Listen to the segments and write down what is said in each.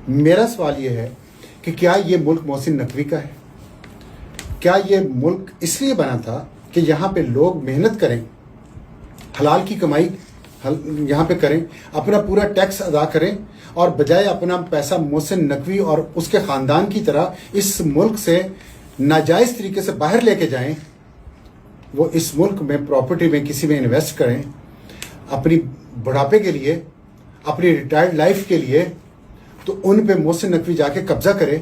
میرا سوال یہ ہے کہ کیا یہ ملک محسن نقوی کا ہے؟ کیا یہ ملک اس لیے بنا تھا کہ یہاں پہ لوگ محنت کریں، حلال کی کمائی یہاں پہ کریں، اپنا پورا ٹیکس ادا کریں، اور بجائے اپنا پیسہ محسن نقوی اور اس کے خاندان کی طرح اس ملک سے ناجائز طریقے سے باہر لے کے جائیں، وہ اس ملک میں پراپرٹی میں کسی میں انویسٹ کریں اپنی بڑھاپے کے لیے، اپنی ریٹائرڈ لائف کے لیے، تو ان پہ محسن نقوی جا کے قبضہ کرے.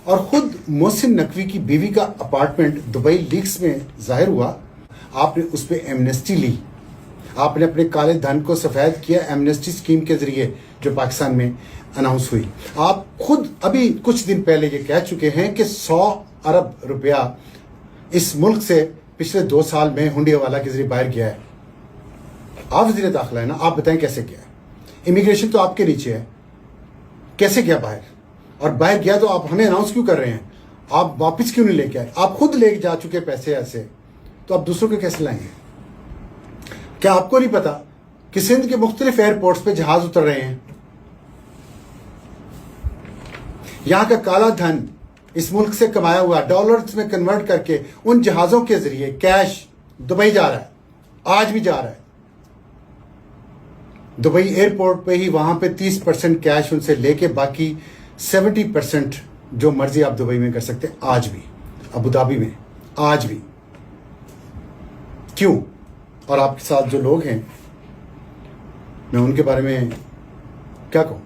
اور خود محسن نقوی کی بیوی کا اپارٹمنٹ دبئی لیکس میں ظاہر ہوا، آپ نے اس پہ ایمنسٹی لی، آپ نے اپنے کالے دھن کو سفید کیا ایمنسٹی اسکیم کے ذریعے جو پاکستان میں اناؤنس ہوئی. آپ خود ابھی کچھ دن پہلے یہ کہہ چکے ہیں کہ 100 ارب روپیہ اس ملک سے پچھلے 2 سال میں ہنڈی حوالہ کے ذریعے باہر گیا ہے. آپ وزیر داخلہ ہے نا، آپ بتائیں کیسے گیا ہے؟ امیگریشن تو آپ کے نیچے ہے، کیسے گیا باہر؟ اور باہر گیا تو آپ ہمیں اناؤنس کیوں کر رہے ہیں؟ آپ واپس کیوں نہیں لے کے آئے؟ آپ خود لے جا چکے پیسے ایسے، تو آپ دوسروں کے کیسے لائیں گے؟ کیا آپ کو نہیں پتا کہ سندھ کے مختلف ایئرپورٹس پہ جہاز اتر رہے ہیں؟ یہاں کا کالا دھن اس ملک سے کمایا ہوا ڈالرز میں کنورٹ کر کے ان جہازوں کے ذریعے کیش دبئی جا رہا ہے، آج بھی جا رہا ہے. دبئی ایئرپورٹ پہ ہی وہاں پہ 30% کیش ان سے لے کے باقی 70% جو مرضی آپ دبئی میں کر سکتے ہیں. آج بھی ابوظہبی میں، آج بھی. کیوں؟ اور آپ کے ساتھ جو لوگ ہیں میں ان کے بارے میں کیا کہوں،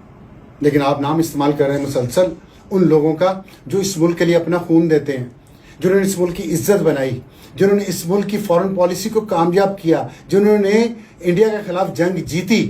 لیکن آپ نام استعمال کر رہے ہیں مسلسل ان لوگوں کا جو اس ملک کے لیے اپنا خون دیتے ہیں، جنہوں نے اس ملک کی عزت بنائی، جنہوں نے اس ملک کی فارن پالیسی کو کامیاب کیا، جنہوں نے انڈیا کے خلاف جنگ جیتی.